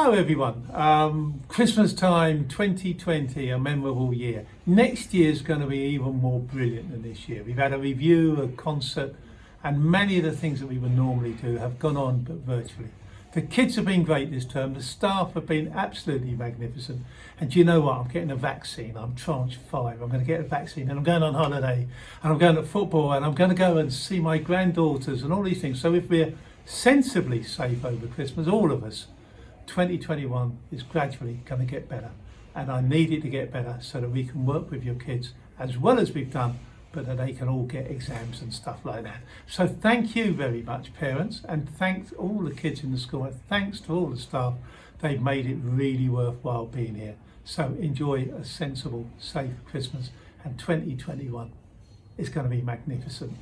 Hello everyone. Christmas time 2020, a memorable year. Next year is going to be even more brilliant than this year. We've had a review, a concert, and many of the things that we would normally do have gone on but virtually. The kids have been great this term, the staff have been absolutely magnificent. And do you know what? I'm getting a vaccine. I'm tranche 5. I'm going to get a vaccine and I'm going on holiday and I'm going to football and I'm going to go and see my granddaughters and all these things. So if we're sensibly safe over Christmas, all of us, 2021 is gradually going to get better, and I need it to get better so that we can work with your kids as well as we've done, but that they can all get exams and stuff like that. So thank you very much, parents, and thanks all the kids in the school, and thanks to all the staff. They've made it really worthwhile being here. So enjoy a sensible, safe Christmas, and 2021 is going to be magnificent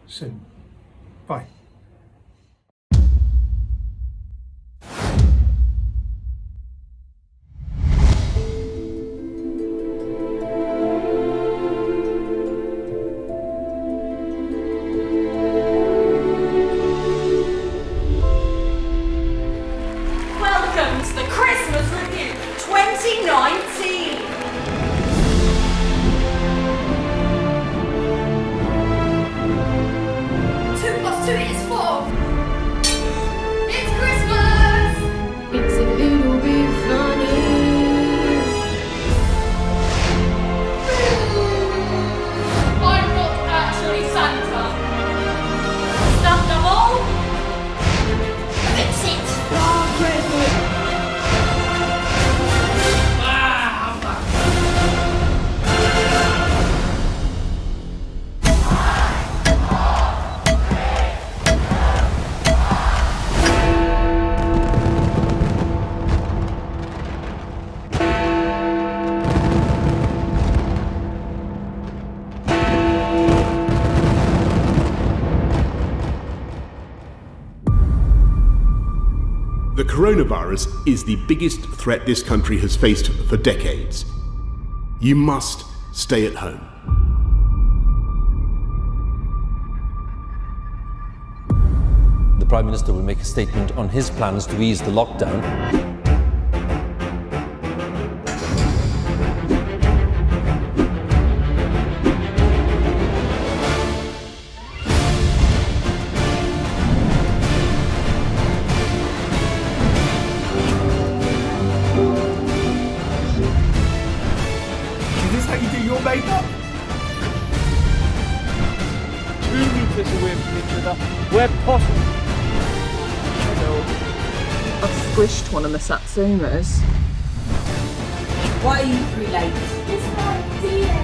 soon. Bye. The coronavirus is the biggest threat this country has faced for decades. You must stay at home. The Prime Minister will make a statement on his plans to ease the lockdown. Makeup. 2 meters away from each other, where possible. I've squished one of the Satsumas. Why are you 3 late? It's my idea.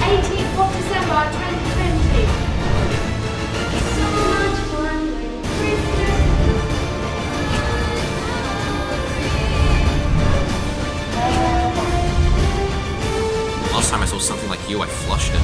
18th of December 2020. So much fun when Christmas. Last time I saw something like you, I flushed it.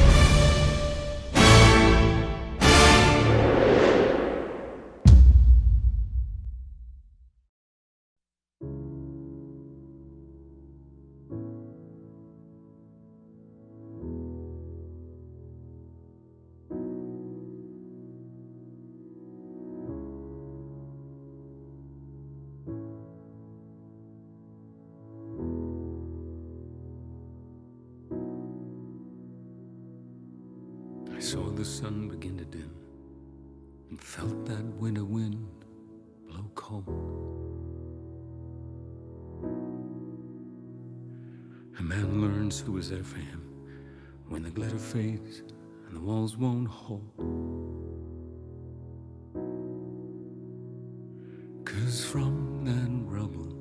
I saw the sun begin to dim and felt that winter wind blow cold. A man learns who is there for him when the glitter fades and the walls won't hold. 'Cause from that rubble,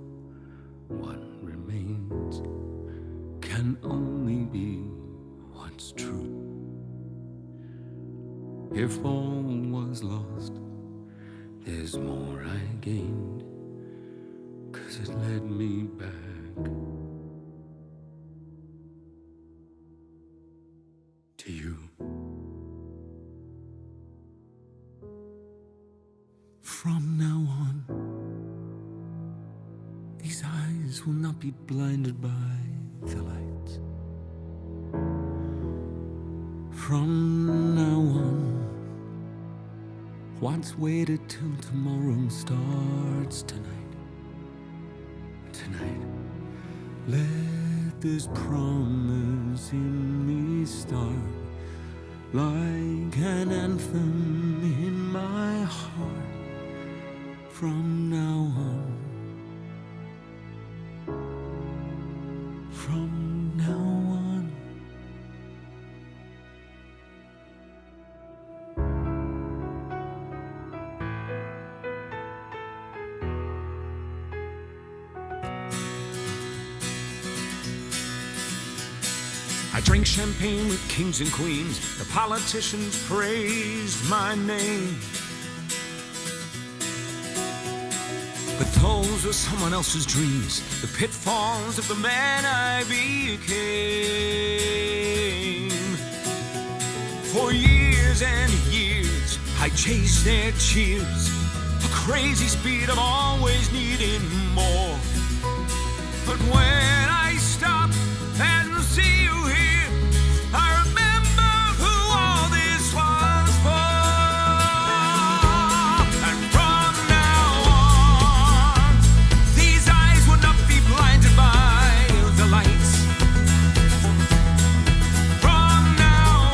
what remains can only be what's true. If all was lost, there's more I gained, 'cause it led me back to you. From now on, these eyes will not be blinded by the lights. From now on, What's waited till tomorrow starts tonight? Tonight. Let this promise in me start like an anthem in my heart from now on. From now on. I drank champagne with kings and queens. The politicians praised my name. But those were someone else's dreams, the pitfalls of the man I became. For years and years, I chased their cheers, a crazy speed of always needing more. But when I stop and see you here, I remember who all this was for. And from now on, these eyes will not be blinded by the lights. From now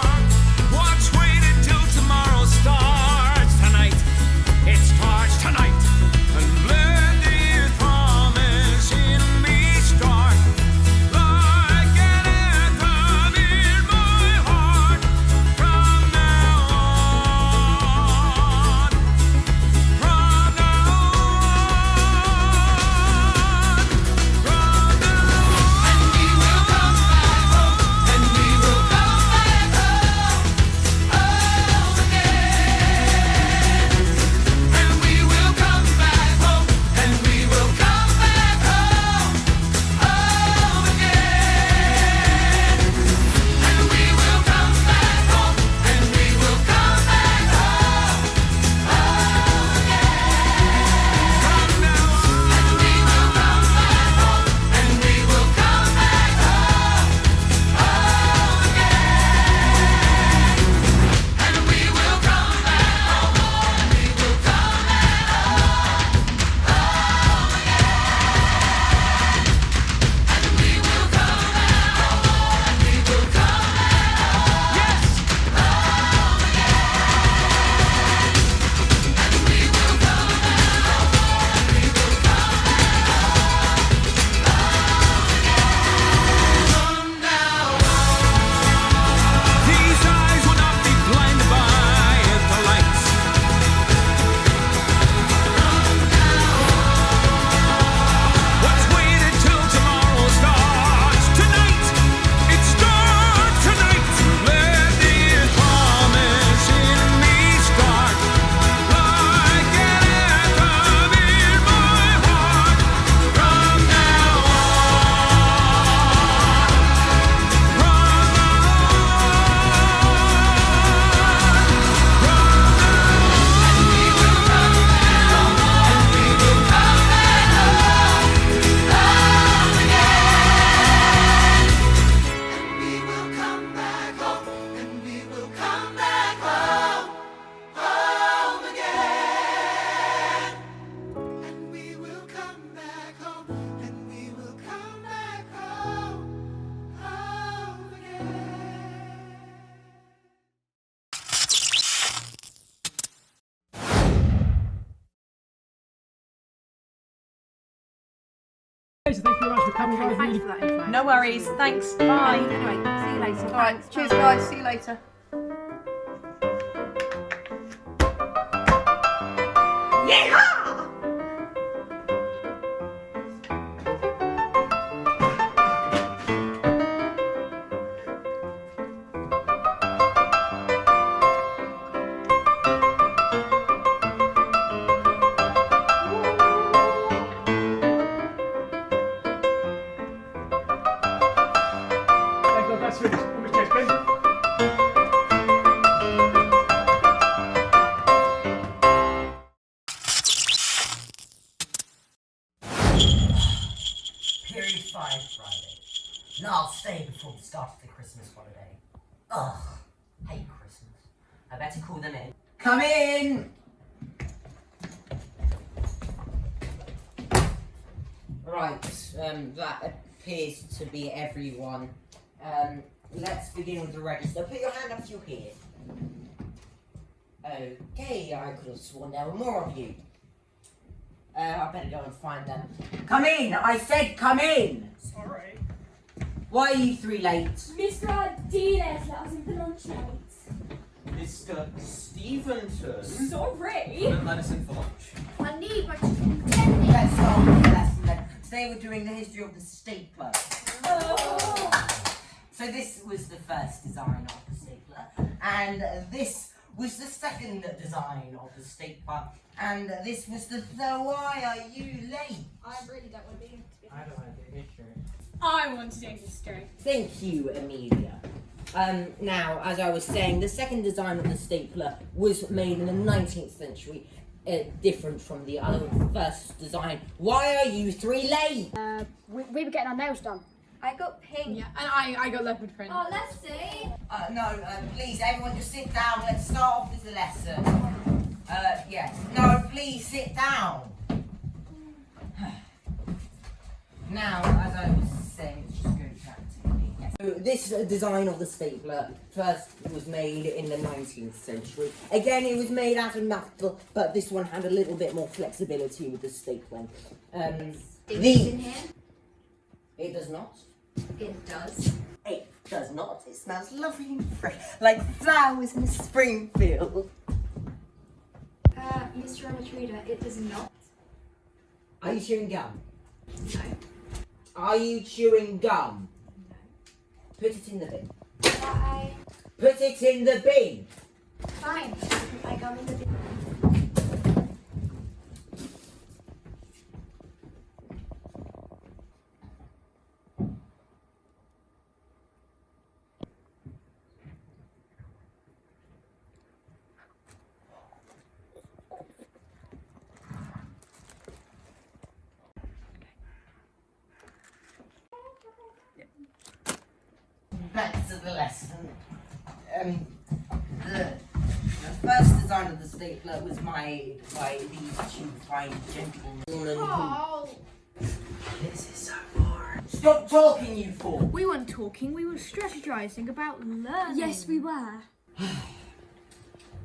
on, watch waiting till tomorrow starts tonight. It starts tonight. And let this promise in me start like an anthem in my heart. From now on, from now on, from now on. And we will come back home, and we will come back home, home again. And we will come back home, and we will come back home, home again. And we will come back home, and we will come back home, home again. From now on, and we will come back home, and we will come back home, home again. And we will come back home, and we will come back home, home again. And we will come back home, and we will come back home, yes, home again. And we will come back home, and we will come back home, home again. From now on, these eyes will not be blinded by the lights. What's waited till tomorrow starts tonight. It starts tonight. Let this promise in me start like an anthem in my heart. From now on, from now on, and we will come back home, and we will come back home, home again. And we will come back home, and we will come back home, home again. And we will come back home, and we will come back home, home again. Thank you very much for coming. Thanks for that info. No worries. Thanks. Bye. Anyway, see you later. All right. Cheers, guys. See you later. Thank God that's finished. Almost cheers, Ben. Period 5 Friday. Last day before the start of the Christmas holiday. Ugh, hate Christmas. I better call them in. Come in! Right, that appears to be everyone. Let's begin with the register. Put your hand up to your head. Okay, I could have sworn there were more of you. I better go and find them. Come in! I said come in! Sorry. Why are you 3 late? Mr. Ardiles let us in for lunch late. Mr. Stevenson. Sorry. Didn't let us in for lunch. I need my chicken tenders. Let's start with the lesson then. Today we're doing the history of the stapler. Oh. So this was the first design of the stapler, and this was the second design of the stapler, and this was the why are you late? I really don't want to be. I don't want to do history. I want to do history. Thank you, Amelia. Now, as I was saying, the second design of the stapler was made in the 19th century, different from the other first design. Why are you 3 late? We were getting our nails done. I got pink. Yeah, and I got leopard print. Oh, let's see. No, please, everyone just sit down. Let's start off with the lesson. Yes. No, please sit down. Now, as I was saying, let's just go practically. Yes. So this design of the stapler first was made in the 19th century. Again, it was made out of metal, but this one had a little bit more flexibility with the stapling. In here? It does not. It does. It does not. It smells lovely and fresh, like flowers in a spring field. Mr. Amatruda, it does not. Are you chewing gum? No. Are you chewing gum? No. Put it in the bin. Bye. Put it in the bin. Fine. Put my gum in the bin. Back to the lesson. The first design of the stapler was made by these 2 fine gentlemen. Oh. This is so boring. Stop talking, you four. We weren't talking, we were strategizing about learning. Yes, we were.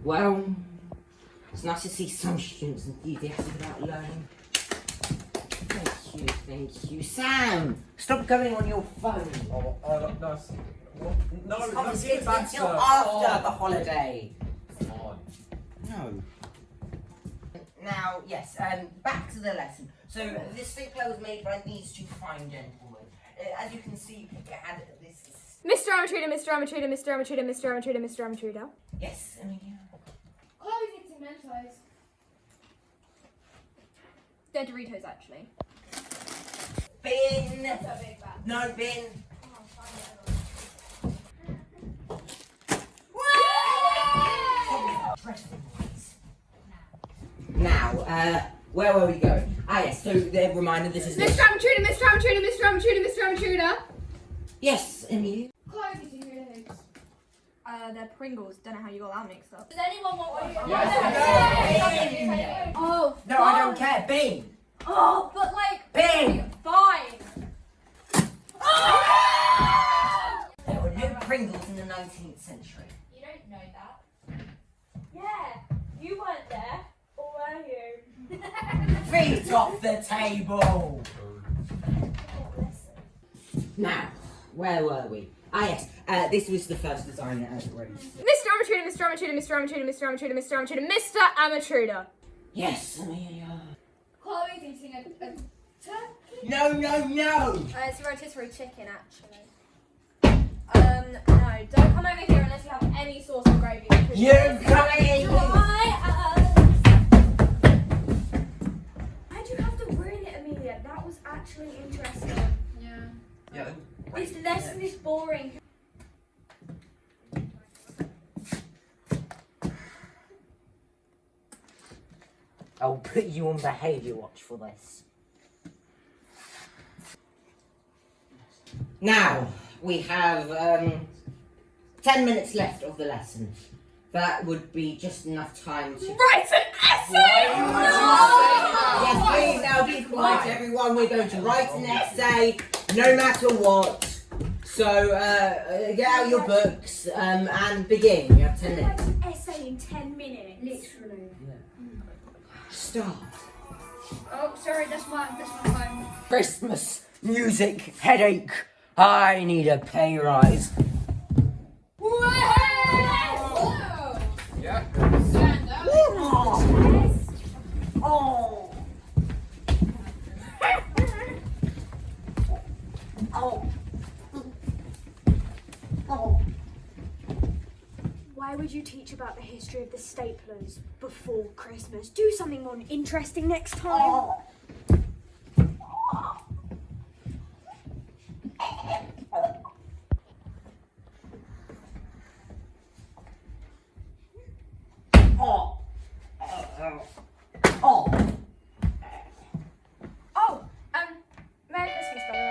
Well, it's nice to see some students enthusiastic about learning. Thank you. Sam, stop going on your phone. Oh, no. No, It's no, give it back, until sir. after the holiday. Fine. No. Now, yes, back to the lesson. So, this stapler was made by these 2 fine gentlemen. As you can see, it had this... Mr. Amatruda, Mr. Amatruda, Mr. Amatruda, Mr. Amatruda, Mr. Amatruda. Yes, Amelia. Chloe's eating Mentos. They're Doritos, actually. Bin! That's a big bag. No, bin! Now, where were we going? Ah, yes, so the reminder, this is... Mr. Amatruda, Mr. Amatruda, Mr. Amatruda, Mr. Amatruda. Yes, Amelia. Chloe's eating hula hoops. They're Pringles. Don't know how you got that mixed up. Does anyone want one? Yes. Oh, No, I don't care. Bin! Oh, but like... Bin! Fine. There were no Pringles in the 19th century. You don't know that. Yeah, you weren't there. Or were you? Feet off the table! Now, where were we? Ah, yes, this was the first design as raised. Mr. Amatruda, Mr. Amatruda, Mr. Amatruda, Mr. Amatruda, Mr. Amatruda, Mr. Amatruda. Yes, Amelia. Chloe's eating a turkey. No, no, no! It's a rotisserie chicken, actually. No, don't come over here unless you have any sauce or gravy. You're coming! Why'd you have to ruin it, Amelia? That was actually interesting. Yeah. This lesson is boring. I'll put you on behaviour watch for this. Now, we have 10 minutes left of the lesson. that would be just enough time to... Write an essay! Yes, please, now be quiet, everyone. We're going to write an essay, no matter what. So, get out your books and begin. You have 10 minutes. An essay in 10 minutes. Literally. Start. Oh, sorry, that's my phone. Christmas, music, headache. I need a pay rise. Yeah. Oh. Oh. Oh. Why would you teach about the history of the staplers before Christmas? Do something more interesting next time. Merry Christmas, by the way.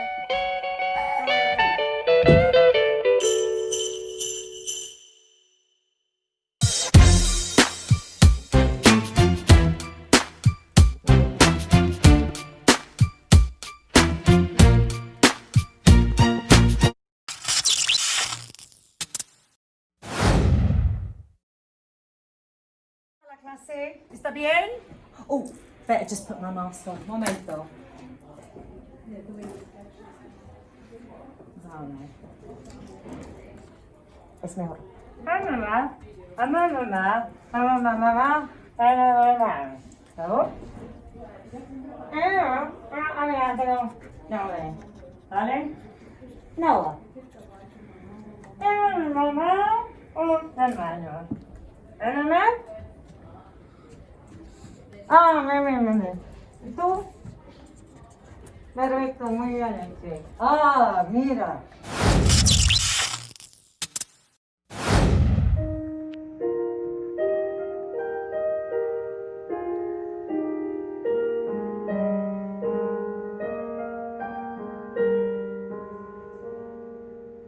Clase, ¿está bien? Oh, better just put my mask on. Momento. Oh no. Es mejor. Mamá. ¿Sabes? ¿Vale? No. Mamá. Hermano. ¿Hermano? Ah, mira. ¿Y tú? Perfecto, muy bien. Sí. Ah, mira.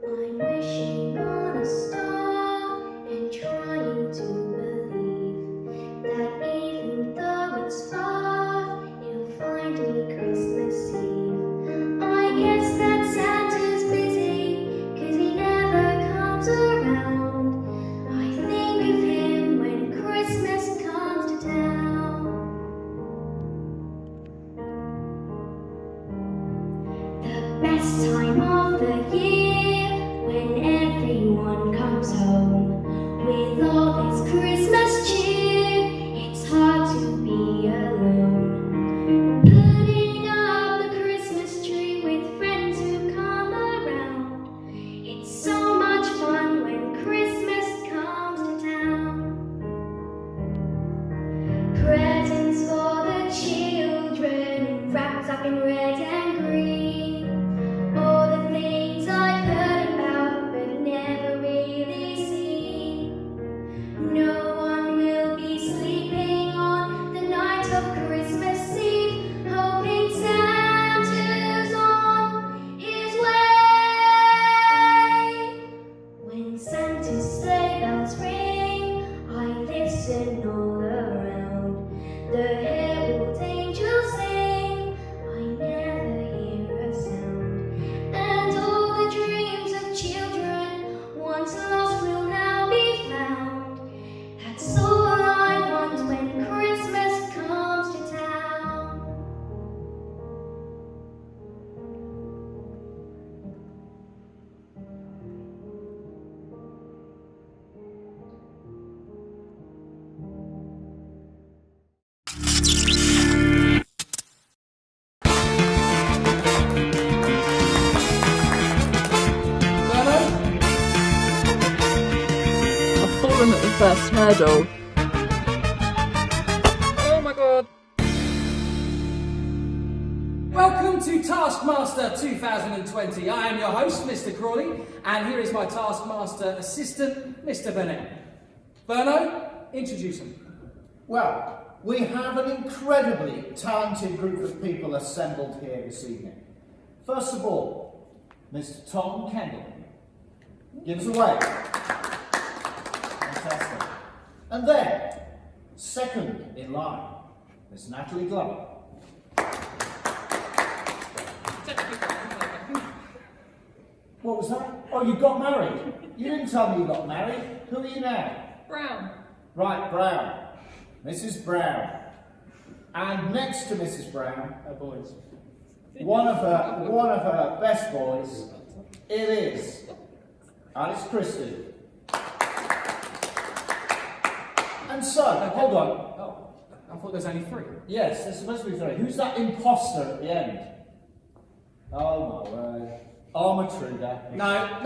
I'm wishing on a star and trying to believe that even though it's far, you'll find me Christmas Eve. I guess that Santa's busy, 'cause he never comes around. I think of him when Christmas comes to town. The best time of the year, when everyone comes home with all this Christmas cheer, it's hard to be alone. Putting up the Christmas tree with friends who come around, it's so much fun when Christmas comes to town. Presents for the children, wrapped up in red and green. All the things I've heard about but never really seen. No one will be sleeping on the night of Christmas Eve, hoping Santa's on his way. When Santa's sleigh bells ring, I listen all around. The herald angels sing, I never hear a sound. And all the dreams of children once lost will now be found. That's all I want when Christmas comes to town. I've fallen at the first hurdle. Oh my god. Welcome to Taskmaster 2020. I am your host, Mr. Crawley, and here is my Taskmaster assistant, Mr. Burnett. Burno, introduce him. Well, we have an incredibly talented group of people assembled here this evening. First of all, Mr. Tom Kendall. Give us a wave. Fantastic. And then, second in line, Miss Natalie Glover. What was that? Oh, you got married. You didn't tell me you got married. Who are you now? Brown. Right, Brown. Mrs. Brown. And next to Mrs. Brown, Her boys. one of her best boys, it is Alice Christie. And so, hold on. Oh, I thought there's only 3. Yes, there's supposed to be 3. Who's that imposter at the end? Oh my word. Armatruder. No, I'm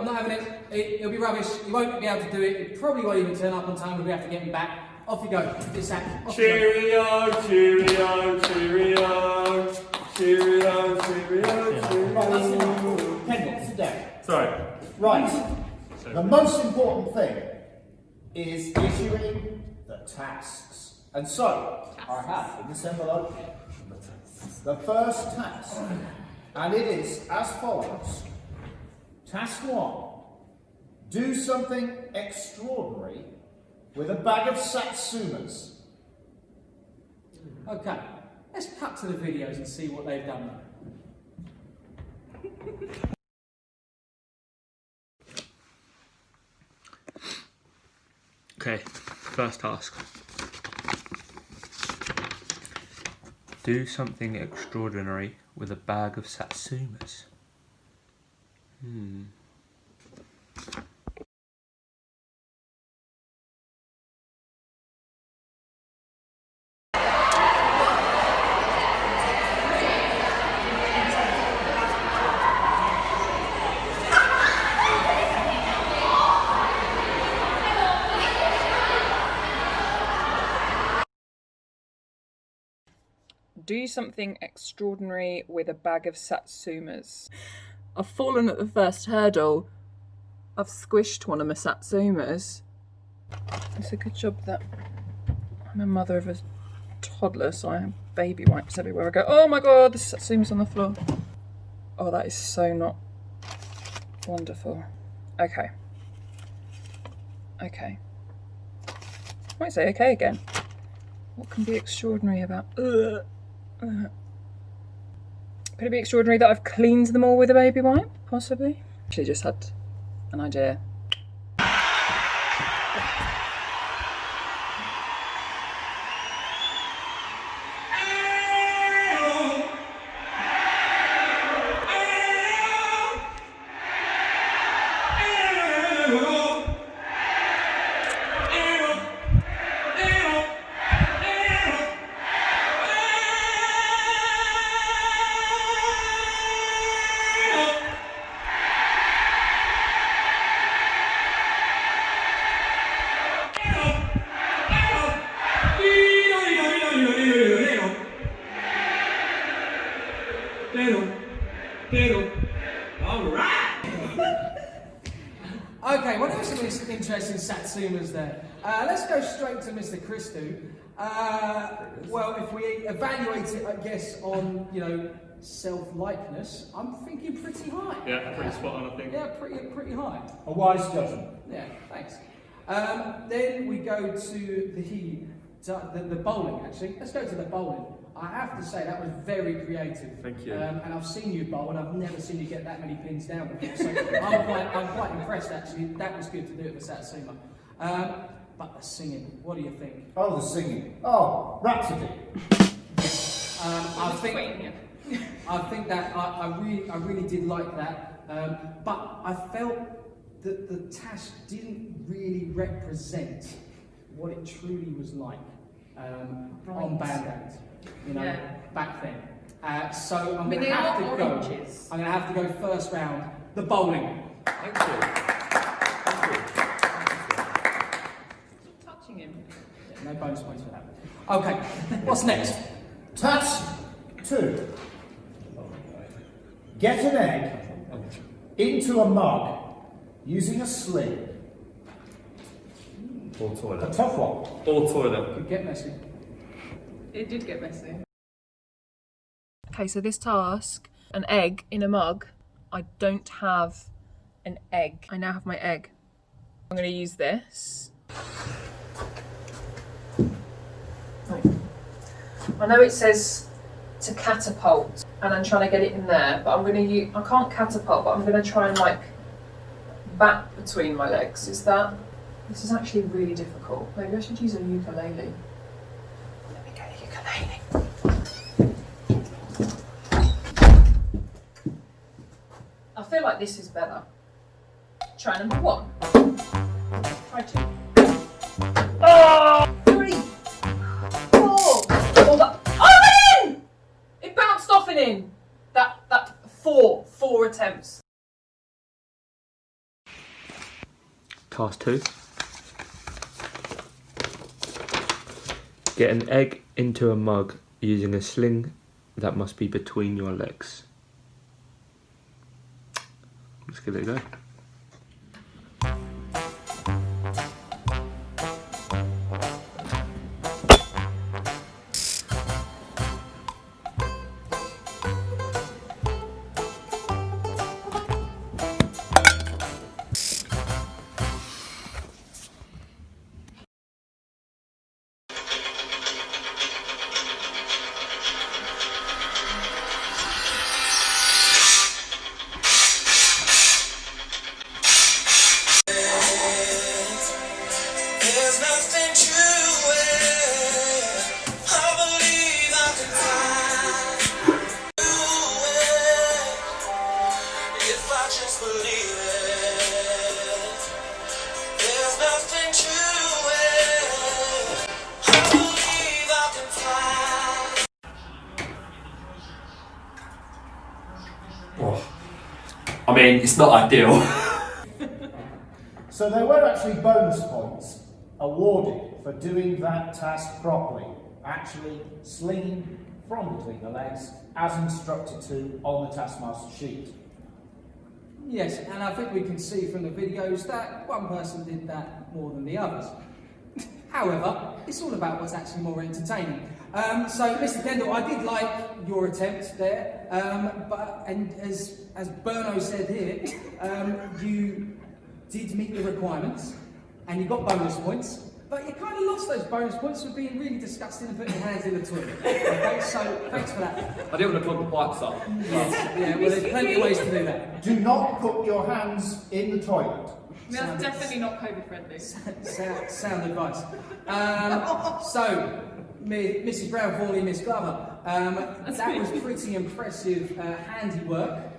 not having it. It'll be rubbish. You won't be able to do it. You probably won't even turn up on time. We'll have to get him back. Off you go. This act. Cheerio, cheerio, cheerio, cheerio, cheerio. Kendall, sit down. Sorry. Right. The most important thing is issuing the tasks. And so, I have in this envelope the first task. And it is as follows. Task 1. Do something extraordinary with a bag of satsumas. Okay, let's cut to the videos and see what they've done. Okay, first task. Do something extraordinary with a bag of satsumas. Do something extraordinary with a bag of satsumas. I've fallen at the first hurdle. I've squished one of my satsumas. It's a good job that I'm a mother of a toddler, so I have baby wipes everywhere I go. Oh my god, the satsuma's on the floor. Oh, that is so not wonderful. Okay. Okay. I might say okay again. What can be extraordinary about... Could it be extraordinary that I've cleaned them all with a baby wipe? Possibly. Actually just had an idea. Okay, well, there were some interesting satsumas there. Let's go straight to Mr. Christou. Well, if we evaluate it, I guess, on, self-likeness, I'm thinking pretty high. Yeah, pretty spot on, I think. Yeah, pretty high. A wise judgment. Yeah, thanks. Then we go to the bowling, actually. Let's go to the bowling. I have to say that was very creative. Thank you. And I've seen you bowl, and I've never seen you get that many pins down before. So I'm quite impressed, actually. That was good to do it for Satsuma. But the singing, what do you think? Oh, the singing. Oh, Rhapsody. I think that I really did like that. But I felt that the task didn't really represent what it truly was like on Band Aid, back then. So I'm going to have to go. I'm going to have to go first round, the bowling. Thank you. Touching him. Yeah, no bonus points for that. Okay, what's next? Task 2. Get an egg into a mug using a sling. Or toilet. A tough one. Or toilet. Could get messy. It did get messy. Okay, so this task, an egg in a mug. I don't have an egg. I now have my egg. I'm going to use this. I know it says to catapult, and I'm trying to get it in there, but I'm going to use, I can't catapult, but I'm going to try and like bat between my legs. This is actually really difficult. Maybe I should use a ukulele. Let me get a ukulele. I feel like this is better. Try number 1. Try 2. Oh! 3. 4. Oh, in! It bounced off and in. That 4 attempts. Task 2. Get an egg into a mug using a sling that must be between your legs. Let's give it a go. There's nothing to it. I believe I can fly. Do it. If I just believe it. There's nothing to it. I believe I can fly. Oh. I mean, it's not ideal. So there were actually bonus points awarded for doing that task properly, actually slinging from between the legs as instructed to on the taskmaster sheet. Yes, and I think we can see from the videos that one person did that more than the others. However, it's all about what's actually more entertaining. So, Mr. Kendall, I did like your attempt there, and as Berno said here, you did meet the requirements, and you got bonus points, but you kind of lost those bonus points for being really disgusting and putting your hands in the toilet. Okay, so thanks for that. I didn't want to plug the pipes up. Yes, yeah, well, there's plenty of ways to do that. Do not put your hands in the toilet. That's definitely not COVID friendly. Sound advice. So, Mrs. Brown-Forley, Miss Glover, that was pretty impressive handiwork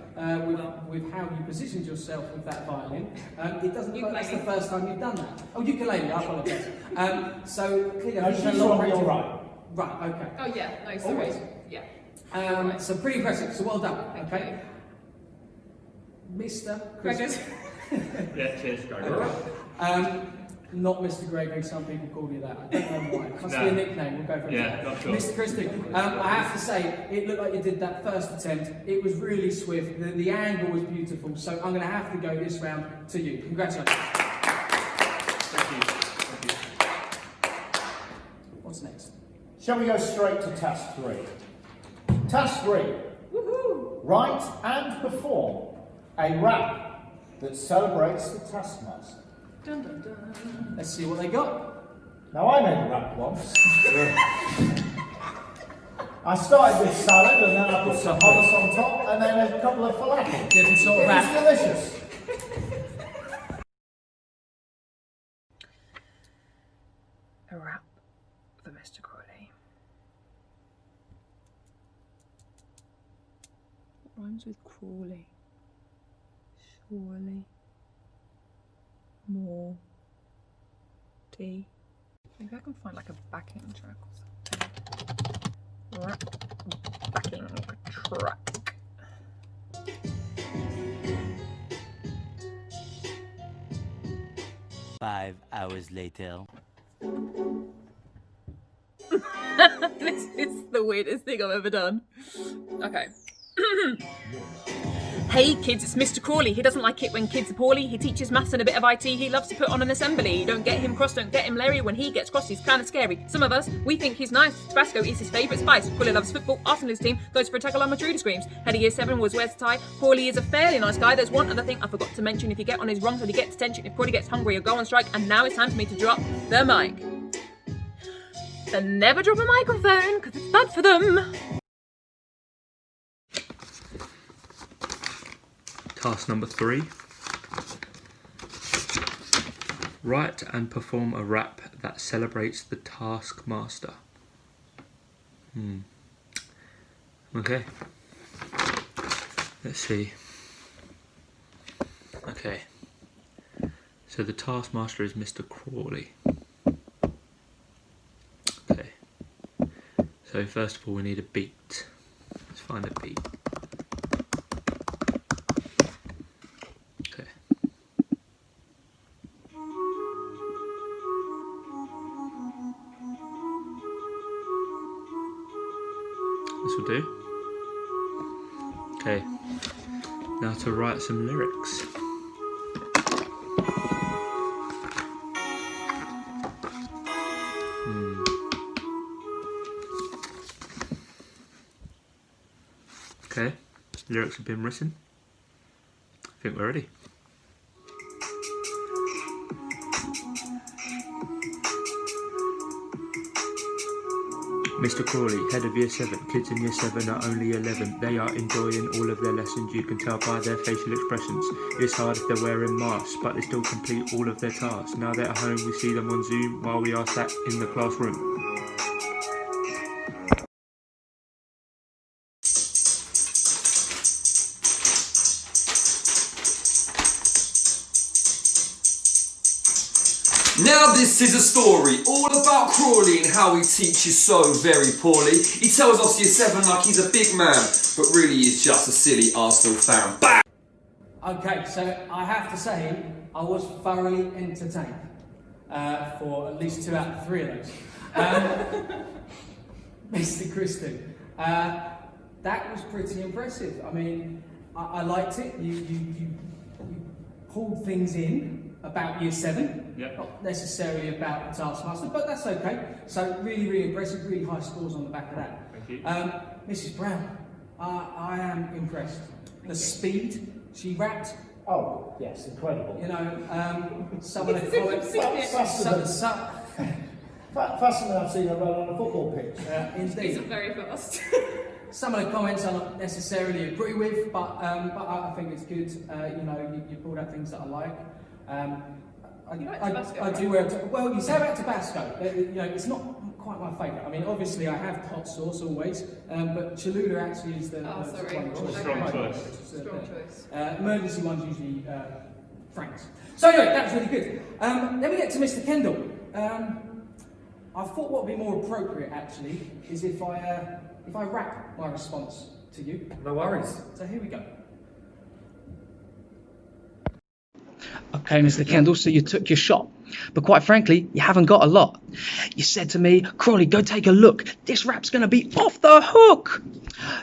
with how you positioned yourself with that violin. It doesn't look like that's the first time you've done that. Oh, ukulele, I apologise. So, clearly, No, she's wrong, you're right. Right, okay. Oh yeah, no, sorry. Always. Yeah. So pretty impressive, so well done, okay? Mr. Gregors. Yeah, cheers, Gregor. Okay. Not Mr. Gregory, some people call you that. I don't know why. It must be a nickname, we'll go for Yeah, it. not sure. Mr. Christie, I have to say, it looked like you did that first attempt. It was really swift, the angle was beautiful, so I'm going to have to go this round to you. Congratulations. Thank you. What's next? Shall we go straight to task 3? Task 3. Woohoo! Write and perform a rap that celebrates the taskmaster. Dun, dun, dun. Let's see what they got. Now I made a rap once. I started with salad and then I put some hummus on top and then a couple of falafel. Different sort of It rap. was delicious. A rap for Mr. Crawley. What rhymes with Crawley? Surely. More. Tea. Maybe I can find like a backing track or something. Rap backing track. 5 hours later. This is the weirdest thing I've ever done. Okay. Hey kids, it's Mr. Crawley. He doesn't like it when kids are poorly. He teaches maths and a bit of IT. He loves to put on an assembly. Don't get him cross, don't get him Larry. When he gets cross, he's kind of scary. Some of us, we think he's nice. Tabasco is his favourite spice. Crawley loves football. Arsenal's team goes for a tackle on Matruda screams. Head of year 7 was wears a tie. Crawley is a fairly nice guy. There's one other thing I forgot to mention. If you get on his wrong side, you get detention. If Crawley gets hungry, you'll go on strike. And now it's time for me to drop the mic. Then never drop a microphone because it's bad for them. Task number 3. Write and perform a rap that celebrates the taskmaster. Okay. Let's see. Okay. So the taskmaster is Mr. Crawley. Okay. So first of all we need a beat. Let's find a beat. Okay. This will do. Okay. Now to write some lyrics. Okay, lyrics have been written. I think we're ready. Mr. Crawley, head of year 7. Kids in year 7 are only 11. They are enjoying all of their lessons. You can tell by their facial expressions. It's hard if they're wearing masks, but they still complete all of their tasks. Now they're at home, we see them on Zoom while we are sat in the classroom. Now this is a story all about Crawley and how he teaches so very poorly. He tells us year 7 like he's a big man, but really he's just a silly Arsenal fan. Bang! Okay, so I have to say, I was thoroughly entertained for at least 2 out of 3 of those. Mr. Christian, that was pretty impressive. I mean, I liked it. You pulled things in about year 7, not necessarily about the taskmaster, but that's okay. So really, really impressive, really high scores on the back of that. Thank you. Mrs. Brown, I am impressed. The speed she rapped. Oh, yes, incredible. You know, some of the comments. Faster than I've seen her run on a football pitch. Indeed. These are very fast. Some of the comments I don't necessarily agree with, but I think it's good. You know, you pulled out things that I like. I do wear. Well, you say about Tabasco. You know, it's not quite my favourite. I mean, obviously I have hot sauce always, but Cholula actually is the strong choice. Strong choice. Emergency ones usually Frank's. So anyway, that was really good. Then we get to Mr. Kendall. I thought what would be more appropriate actually is if I rap my response to you. No worries. So here we go. Okay, Mr. Kendall, so you took your shot. But quite frankly, you haven't got a lot. You said to me, Crawley, go take a look. This rap's going to be off the hook.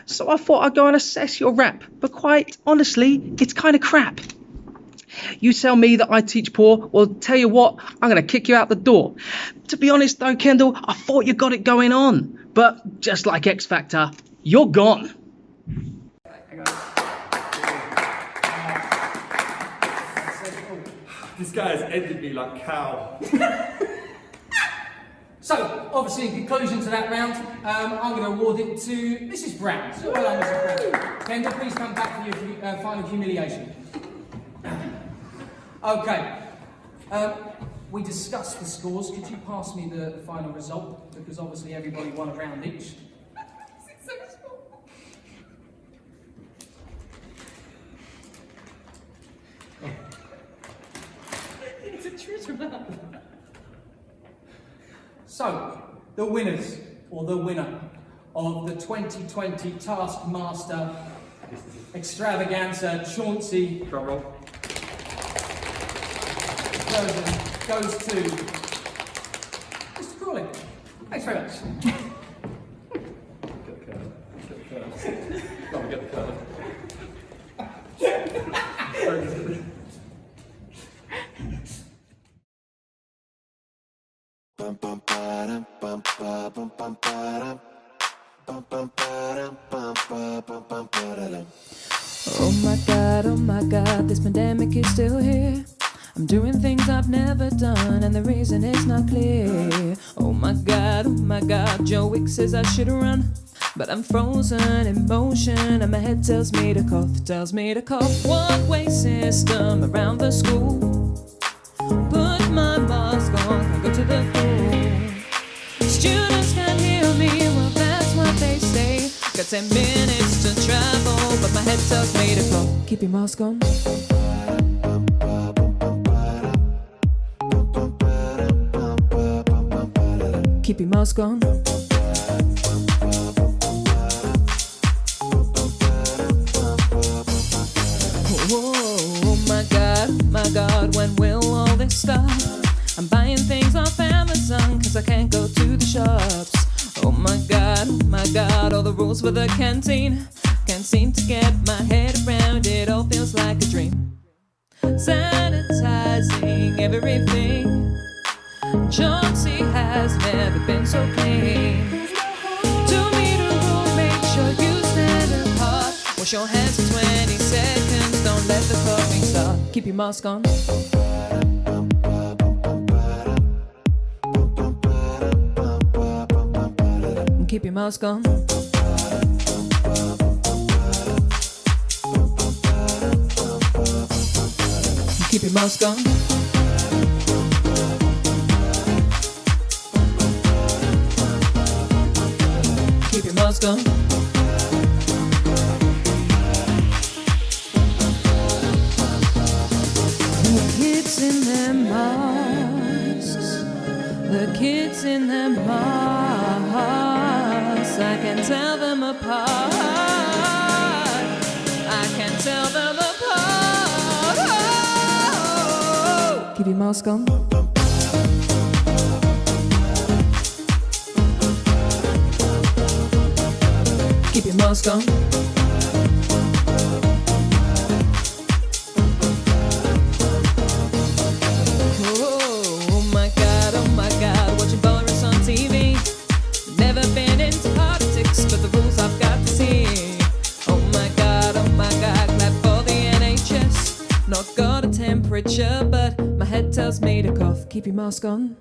So I thought I'd go and assess your rap. But quite honestly, it's kind of crap. You tell me that I teach poor, well, tell you what, I'm going to kick you out the door. To be honest though, Kendall, I thought you got it going on. But just like X Factor, you're gone. This guy has ended me like cow. So, obviously, in conclusion to that round, I'm going to award it to Mrs. Brown. So well done, Mrs. Brown. Kendall, please come back for your final humiliation. Okay. We discussed the scores. Could you pass me the final result? Because obviously everybody won a round each. It's a treasure map. So, the winners, or the winner, of the 2020 Taskmaster Extravaganza Chauncy version goes to Mr. Crawley. Thanks very much. Oh my god, this pandemic is still here. I'm doing things I've never done, and the reason is not clear. Oh my God, Joe Wick says I should run, but I'm frozen in motion, and my head tells me to cough. Walkway system around the school. Put my mask on, I go to the pool. Students can't hear me, well that's what they say. Got 10 minutes to travel, but my head tells me to cough. Keep your mask on. Keep your mask on. Oh my God, when will all this stop? I'm buying things off Amazon, cause I can't go to the shops. Oh my God, all the rules for the canteen. Can't seem to get my head around it, all feels like a dream. Sanitizing everything. Chauncey has never been so clean. 2-meter rule, make sure you stand apart. Wash your hands for 20 seconds, don't let the coughing start. Keep your mask on. Keep your mask on. Keep your mask on. Keep your mask on. The kids in their masks. The kids in their masks. I can tell them apart. I can tell them apart. Oh. Keep your mask on. Keep your mask on. Oh my God, watching Boris on TV. Never been into politics, but the rules I've got to see. Oh my God, clap for the NHS. Not got a temperature, but my head tells me to cough. Keep your mask on.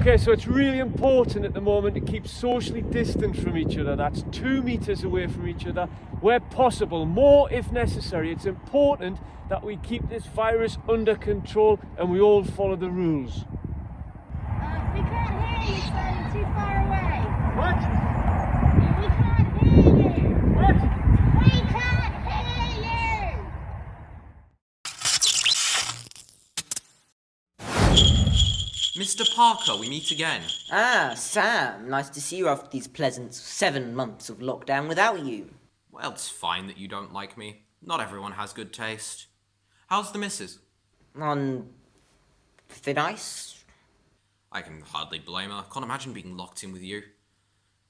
Okay, so it's really important at the moment to keep socially distant from each other. That's 2 meters away from each other where possible, more if necessary. It's important that we keep this virus under control and we all follow the rules. We can't hear you, sir. You're too far away. What? We can't hear you. What? We can't hear you. Mr. Parker, we meet again. Ah, Sam, nice to see you after these pleasant 7 months of lockdown without you. Well, it's fine that you don't like me. Not everyone has good taste. How's the missus? On thin ice? I can hardly blame her. Can't imagine being locked in with you.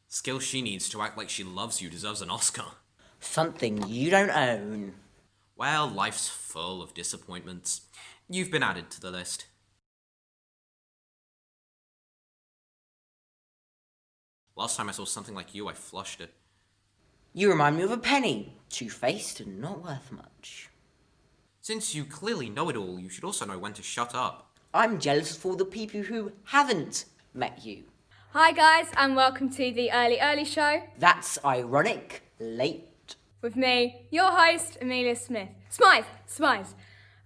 Skill she needs to act like she loves you deserves an Oscar. Something you don't own. Well, life's full of disappointments. You've been added to the list. Last time I saw something like you, I flushed it. You remind me of a penny. Two-faced and not worth much. Since you clearly know it all, you should also know when to shut up. I'm jealous for the people who haven't met you. Hi guys, and welcome to the Early Show. That's ironic. Late. With me, your host, Amelia Smith. Smythe.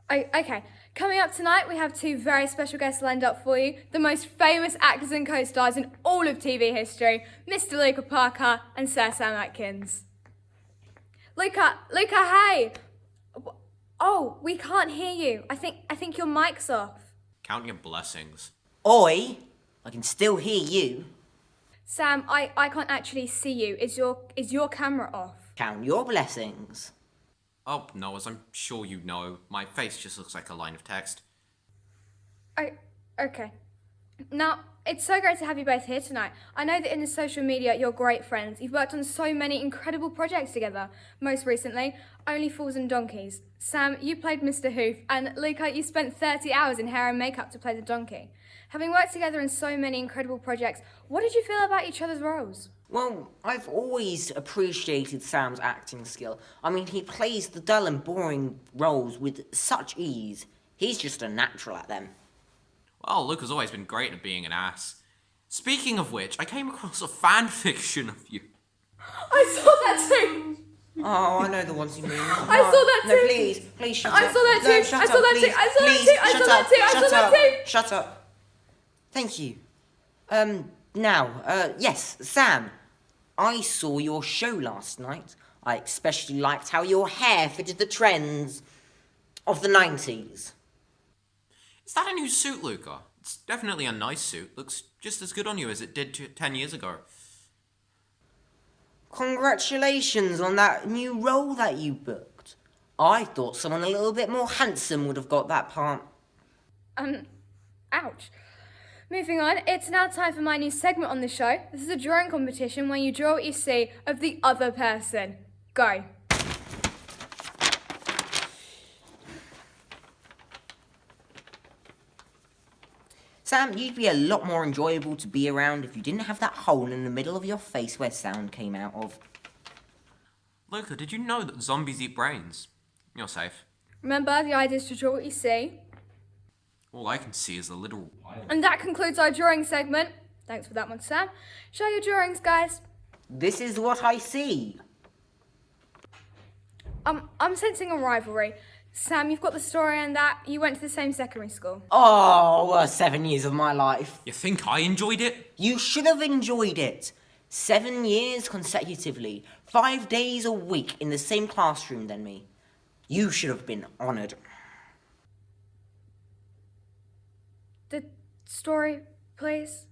Okay, coming up tonight, we have 2 very special guests lined up for you. The most famous actors and co-stars in all of TV history, Mr. Luca Parker and Sir Sam Atkins. Luca, hey! Oh, we can't hear you. I think your mic's off. Count your blessings. Oi! I can still hear you. Sam, I can't actually see you. Is your camera off? Count your blessings. Oh, no, as I'm sure you know, my face just looks like a line of text. Okay. Now, it's so great to have you both here tonight. I know that in the social media you're great friends. You've worked on so many incredible projects together. Most recently, Only Fools and Donkeys. Sam, you played Mr. Hoof, and Luca, you spent 30 hours in hair and makeup to play the donkey. Having worked together in so many incredible projects, what did you feel about each other's roles? Well, I've always appreciated Sam's acting skill. I mean, he plays the dull and boring roles with such ease. He's just a natural at them. Well, Luca's always been great at being an ass. Speaking of which, I came across a fan fiction of you. I saw that too! Oh, I know the ones you mean. I saw that too! No, please shut up. I saw that too! No, shut I saw up, that too! please. I saw that Please, too! I shut saw that up, too! I shut saw that up, too! Shut up. Thank you. Yes, Sam. I saw your show last night. I especially liked how your hair fitted the trends of the 90s. Is that a new suit, Luca? It's definitely a nice suit. Looks just as good on you as it did 10 years ago. Congratulations on that new role that you booked. I thought someone a little bit more handsome would have got that part. Ouch. Moving on, it's now time for my new segment on the show. This is a drawing competition where you draw what you see of the other person. Go. Sam, you'd be a lot more enjoyable to be around if you didn't have that hole in the middle of your face where sound came out of. Luca, did you know that zombies eat brains? You're safe. Remember, the idea is to draw what you see. All I can see is a little... And that concludes our drawing segment. Thanks for that one, Sam. Show your drawings, guys. This is what I see. I'm sensing a rivalry. Sam, you've got the story and that you went to the same secondary school. Oh, worst 7 years of my life. You think I enjoyed it? You should have enjoyed it. 7 years consecutively, 5 days a week in the same classroom than me. You should have been honoured. The story, please.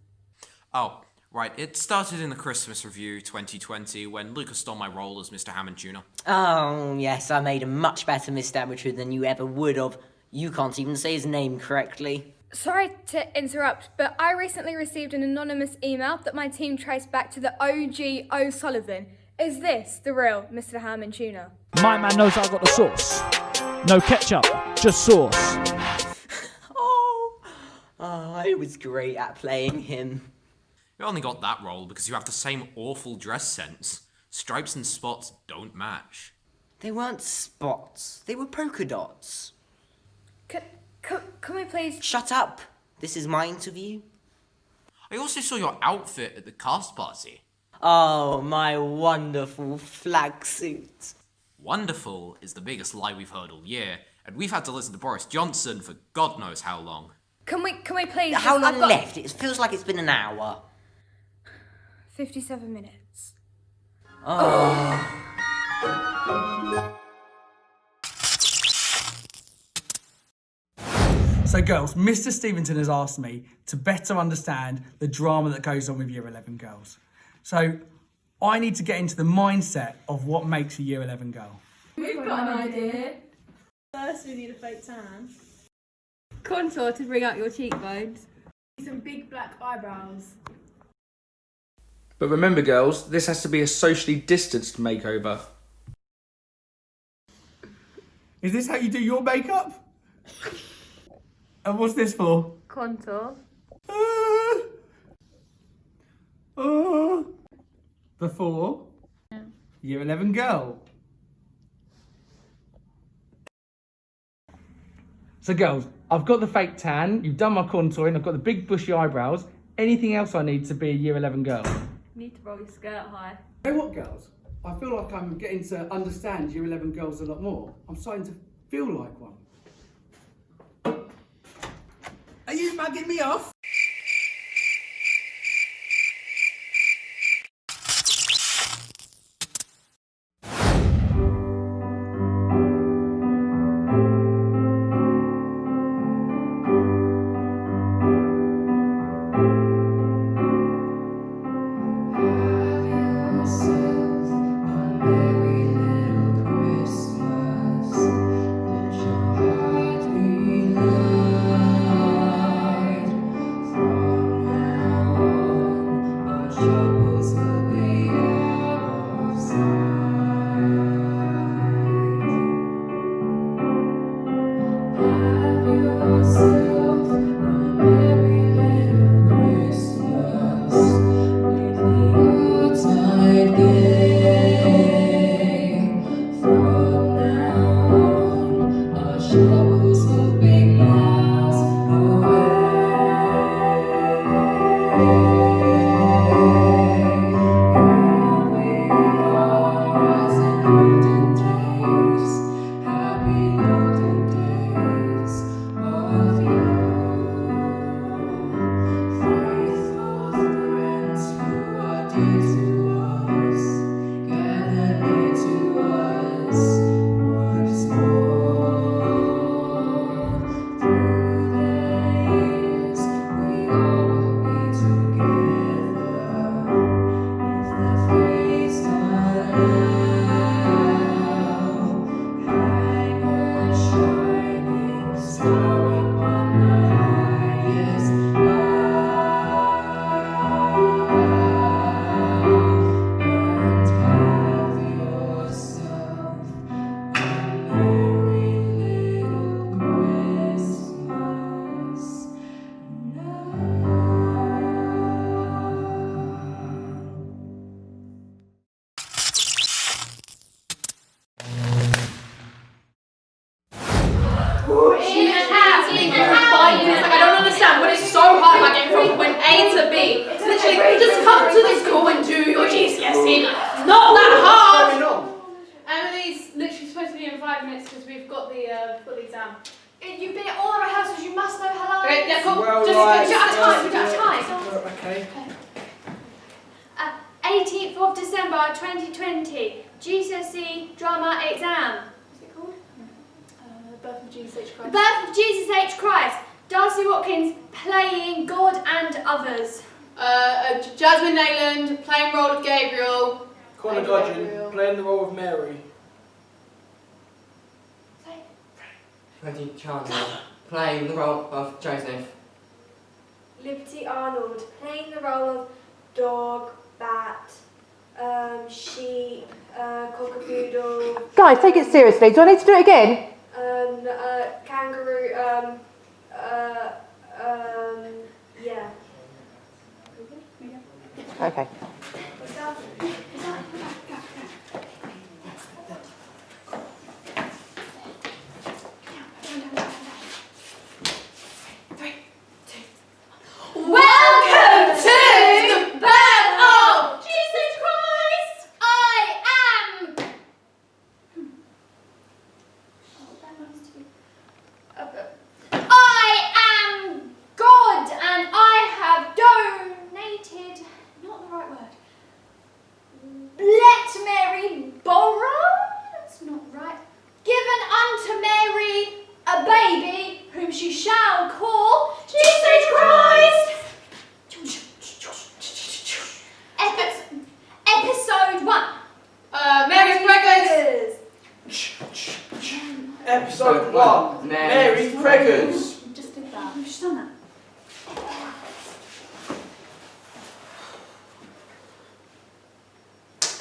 Oh, right. It started in the Christmas Revue 2020 when Luca stole my role as Mr. Hammond Jr. Oh, yes, I made a much better Mr. Amateur than you ever would have. You can't even say his name correctly. Sorry to interrupt, but I recently received an anonymous email that my team traced back to the OG O'Sullivan. Is this the real Mr. Hammond Jr.? My man knows I got the sauce. No ketchup, just sauce. I was great at playing him. You only got that role because you have the same awful dress sense. Stripes and spots don't match. They weren't spots. They were polka dots. Can we please... Shut up. This is my interview. I also saw your outfit at the cast party. Oh, my wonderful flag suit. Wonderful is the biggest lie we've heard all year, and we've had to listen to Boris Johnson for God knows how long. Can we please... How long left? It feels like it's been an hour. 57 minutes. Oh. So girls, Mr. Stevenson has asked me to better understand the drama that goes on with Year 11 girls. So I need to get into the mindset of what makes a Year 11 girl. We've got an idea. First, we need a fake tan. Contour to bring out your cheekbones. Some big black eyebrows. But remember, girls, this has to be a socially distanced makeover. Is this how you do your makeup? And what's this for? Contour. Before Year 11 girl. So girls, I've got the fake tan, you've done my contouring, I've got the big bushy eyebrows. Anything else I need to be a Year 11 girl? You need to roll your skirt high. You know what, girls? I feel like I'm getting to understand Year 11 girls a lot more. I'm starting to feel like one. Are you mugging me off? Have yourself a merry little Christmas. I don't understand, but it's so hard about getting from point A to B. It's literally, just come to the school and do your GCSE. Not that hard! Emily's literally supposed to be in 5 minutes because we've got the exam. You've been at all the rehearsals, you must know her lines. Okay, yeah, cool. Well, just right, out of time, we're out of time. Okay. 18th of December 2020, GCSE drama exam. What's it called? The Birth of Jesus H. The Christ. Birth of Jesus H. Christ. Darcy Watkins playing God and others. Jasmine Nayland playing role of Gabriel. Connor Godwin playing the role of Mary. Freddie Chandler playing the role of Joseph. Liberty Arnold playing the role of dog, bat, sheep, cockapoodle. Guys, take it seriously. Do I need to do it again? Kangaroo, yeah. Okay. Welcome to the birth of Jesus Christ! I am... I am God and I have donated... Not the right word. Let Mary borrow? That's not right. Given unto Mary a baby whom she shall call Jesus Christ! Episode 1. Mary's pregnant. Episode 1. Mary's pregnant. Just did that. We've just done that.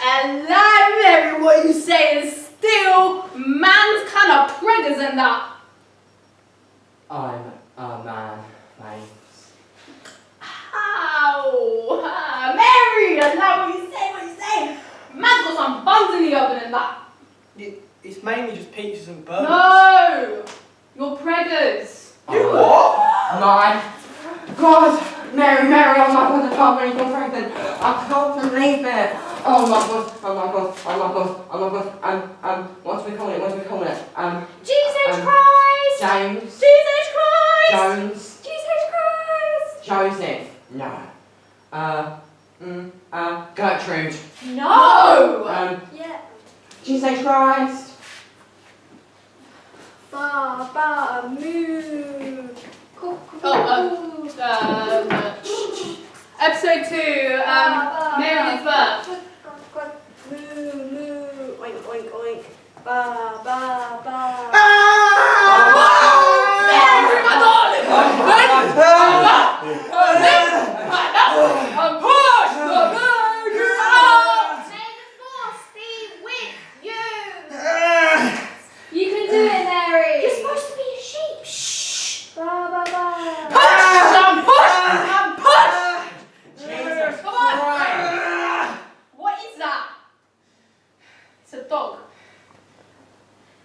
And that, Mary, what you say is still man's kind of preggers and that. I'm a man, thanks. Ow! Mary, that's not what you say, Man's got some buns in the oven and that. It's mainly just peaches and burgers. No! You're preggers. You what? My God! Mary, oh my God, I can't believe you're pregnant. I can't believe it. Oh my God, oh my God, oh my God, oh my God. What do we call it? Jesus Christ! James. Jesus Christ! Jones. Jesus Christ! Joseph. No. Gertrude. No! Yeah. Jesus Christ. Ba, ba, moo. Episode 2, Mary gives birth. Moo, moo. Oink, oink, oink. Ba, ba, ba. Mary, my darling! Push the burger out! May the force be with you! You can do it, Mary. You're supposed to be a sheep. Shh. Ba, ba, ba. Push and push and push! Jesus Come on! Christ. What is that? It's a dog.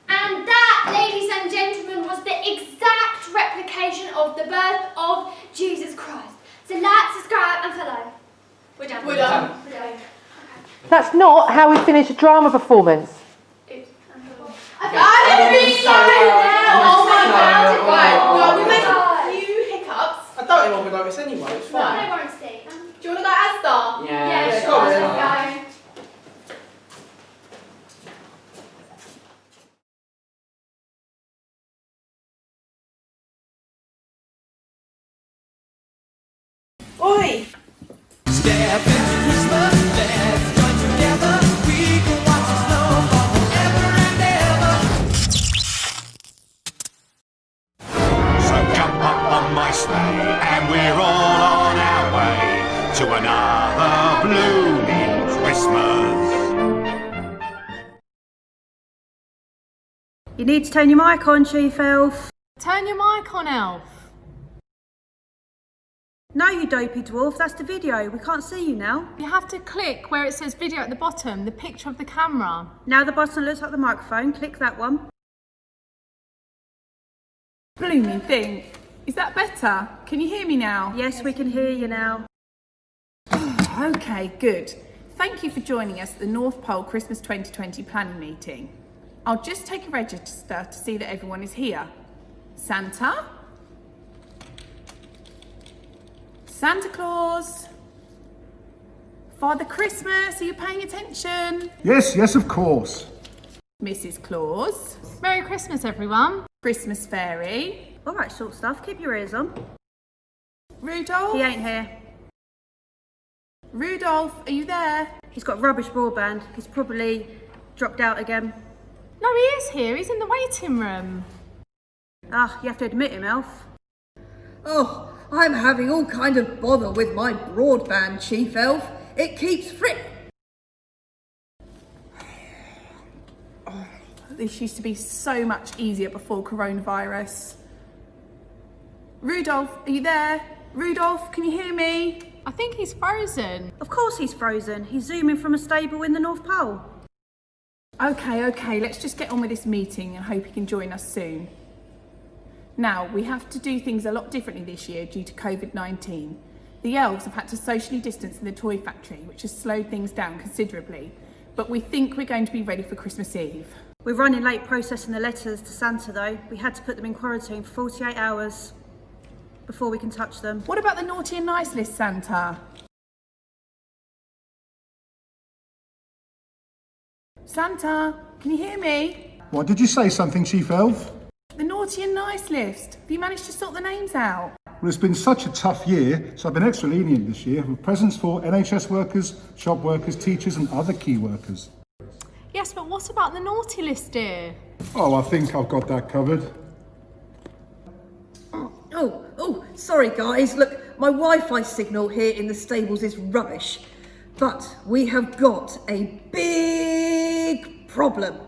And that, ladies and gentlemen, was the exact replication of the birth of Jesus Christ. So like, subscribe and follow. We're done. We're done. We're done. That's not how we finish a drama performance. I didn't really know now. Oh my God! Right, well, we made God. a few hiccups. I don't even want to go this anyway, it's No, fine. they won't stay. Do you want to go Astor? Yeah, Yeah, sure. go on Let's then. go. Oi! Step into Christmas, let's join together. We can watch the snowfall forever and ever. my sleigh, and we're all on our way to another blooming Christmas. You need to turn your mic on, Chief Elf. Turn your mic on, Elf. No, you dopey dwarf, that's the video. We can't see you now. You have to click where it says video at the bottom, the picture of the camera. Now the button looks like the microphone. Click that one. Blooming thing. Is that better? Can you hear me now? Yes, we can hear you now. Okay, good. Thank you for joining us at the North Pole Christmas 2020 planning meeting. I'll just take a register to see that everyone is here. Santa? Santa Claus? Father Christmas, are you paying attention? Yes, of course. Mrs. Claus? Merry Christmas, everyone. Christmas Fairy? All right, short stuff. Keep your ears on. Rudolph? He ain't here. Rudolph, are you there? He's got rubbish broadband. He's probably dropped out again. No, he is here. He's in the waiting room. Ah, you have to admit him, Elf. Oh, I'm having all kind of bother with my broadband, Chief Elf. It keeps This used to be so much easier before coronavirus. Rudolph, are you there? Rudolph, can you hear me? I think he's frozen. Of course he's frozen. He's zooming from a stable in the North Pole. Okay, let's just get on with this meeting and hope he can join us soon. Now, we have to do things a lot differently this year due to COVID-19. The elves have had to socially distance in the toy factory, which has slowed things down considerably, but we think we're going to be ready for Christmas Eve. We're running late processing the letters to Santa though. We had to put them in quarantine for 48 hours before we can touch them. What about the naughty and nice list, Santa? Santa, can you hear me? What, did you say something, Chief Elf? The naughty and nice list. Have you managed to sort the names out? Well, it's been such a tough year, so I've been extra lenient this year with presents for NHS workers, shop workers, teachers and other key workers. Yes, but what about the naughty list, dear? Oh, I think I've got that covered. Oh, sorry guys. Look, my Wi-Fi signal here in the stables is rubbish. But we have got a big problem.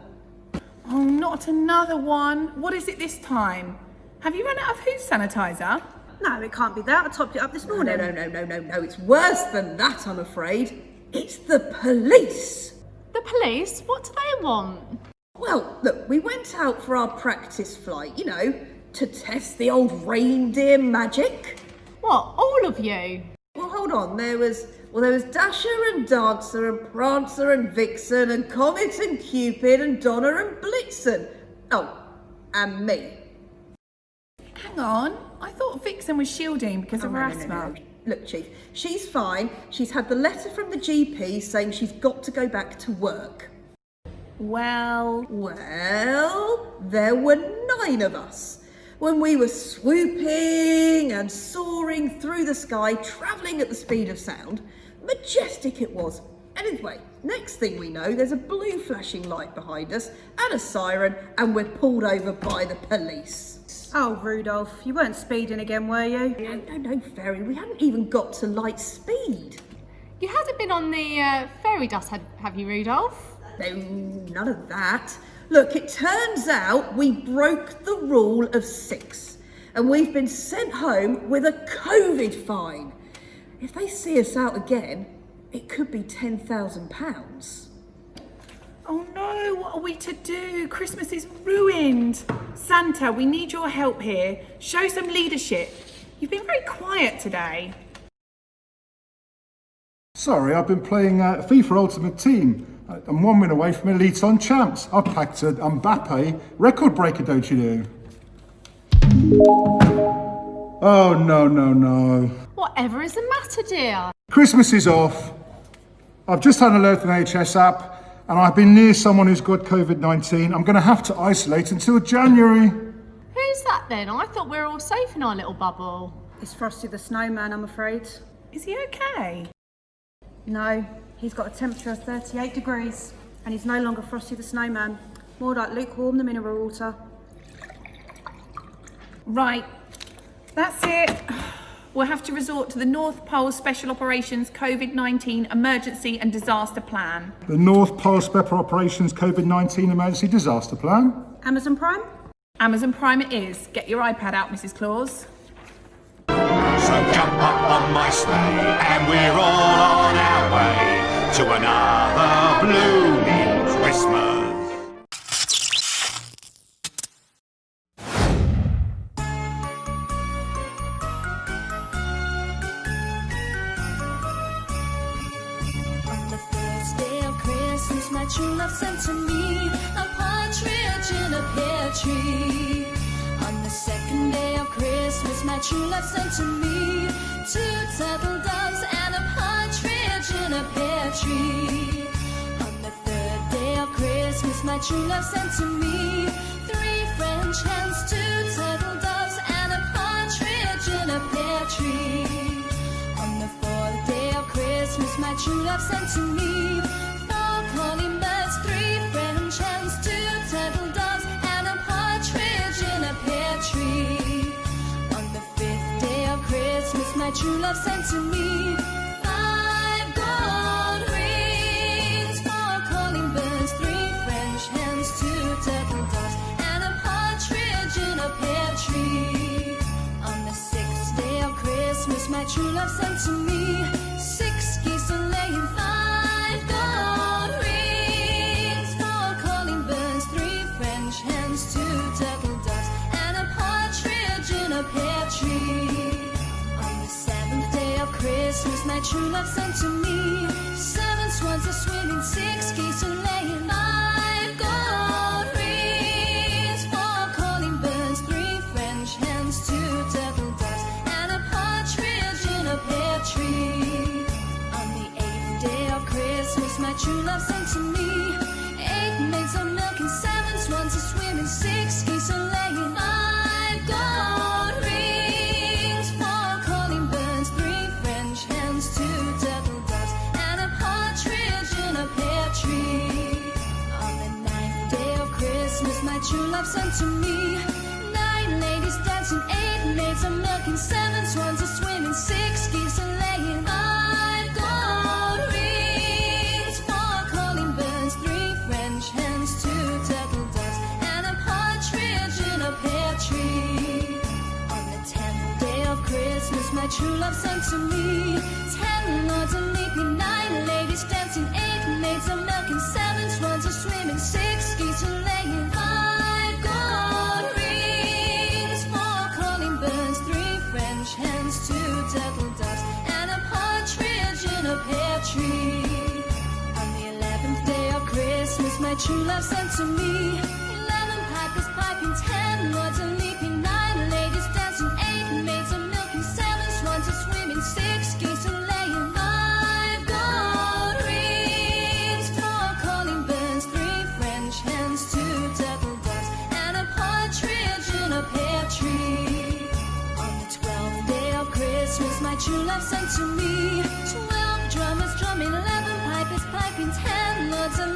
Oh, not another one. What is it this time? Have you run out of hoof sanitizer? No, it can't be that. I topped it up this morning. No. It's worse than that, I'm afraid. It's the police. The police? What do they want? Well, look, we went out for our practice flight, to test the old reindeer magic. What, all of you? Well, hold on. There was Dasher and Dancer and Prancer and Vixen and Comet and Cupid and Donna and Blitzen. Oh, and me. Hang on. I thought Vixen was shielding because of her asthma. No. Look, Chief, she's fine. She's had the letter from the GP saying she's got to go back to work. Well, there were 9 of us. When we were swooping and soaring through the sky, travelling at the speed of sound, majestic it was. Anyway, next thing we know, there's a blue flashing light behind us and a siren, and we're pulled over by the police. Oh, Rudolph, you weren't speeding again, were you? No, Fairy, we hadn't even got to light speed. You hadn't been on the fairy dust, have you, Rudolph? No, none of that. Look, it turns out we broke the rule of 6 and we've been sent home with a COVID fine. If they see us out again, it could be £10,000. Oh no, what are we to do? Christmas is ruined. Santa, we need your help here. Show some leadership. You've been very quiet today. Sorry, I've been playing FIFA Ultimate Team. I'm 1 win away from Elite on Champs. I've packed a Mbappe record breaker, don't you know? Oh, no. Whatever is the matter, dear? Christmas is off. I've just had an alert on the NHS app and I've been near someone who's got COVID-19. I'm going to have to isolate until January. Who's that then? I thought we were all safe in our little bubble. It's Frosty the Snowman, I'm afraid. Is he okay? No, he's got a temperature of 38 degrees and he's no longer Frosty the Snowman. More like lukewarm the mineral water. Right, That's it. We'll have to resort to the North Pole Special Operations COVID-19 Emergency and Disaster Plan. The North Pole Special Operations COVID-19 Emergency Disaster Plan. Amazon Prime? Amazon Prime it is. Get your iPad out, Mrs. Claus. So jump up on my sleigh and we're all on our way to another blooming Christmas. On the first day of Christmas, my true love sent to me a partridge in a pear tree. On the second day of Christmas, my true love sent to me 2 turtle doves and a partridge in a pear tree. On the third day of Christmas, my true love sent to me 3 French hens, 2 turtle doves and a partridge in a pear tree. On the fourth day of Christmas, my true love sent to me 4 calling birds, 3 French hens, 2 turtle doves and a partridge in a pear tree. On the fifth day of Christmas, my true love sent to me 5 gold rings, 4 calling birds, 3 French hens, 2 turtle doves and a partridge in a pear tree. On the sixth day of Christmas, my true love sent to me 6 geese laying, 5 gold rings, 4 calling birds, 3 French hens, 2 turtle doves and a partridge in a pear tree. On the seventh day of Christmas, my true love sent to me 7 swans are swimming, 6 geese are laying, 5 gold rings, 4 calling birds, 3 French hens, 2 turtle doves and a partridge in a pear tree. On the eighth day of Christmas, my true love sent to me 8 maids are milking, 7 swans are swimming, 6 geese are laying, 5 gold rings, 4 calling birds, 3 French hens, 2 turtle doves and a partridge in a pear tree. On the ninth day of Christmas, my true love sent to me 9 ladies dancing, 8 maids are milking, 7 swans are swimming, 6 geese are laying, 5 gold rings, 4 calling birds, 3 French hens, 2 turtle doves and a partridge in a pear tree. On the 10th day of Christmas, my true love sent to me 10 lords are leaping, 9 ladies dancing, 8 maids are milking, 7 swans are swimming, 6 geese are laying, 5 gold rings, 4 calling birds, 3 French hens, 2 turtle doves and a partridge in a pear tree. On the 11th day of Christmas, my true love sent to me 11 pipers piping, 10 lords are leaping, 9 ladies dancing, 8 maids are milking, 7 swans are swimming, 6 geese are laying, 5 gold rings, 4 calling birds, 3 French hens, 2 turtle doves and a partridge in a pear tree. On the 12th day of Christmas, my true love sent to me 12 drummers drumming, 11 pipers piping, 10 lords are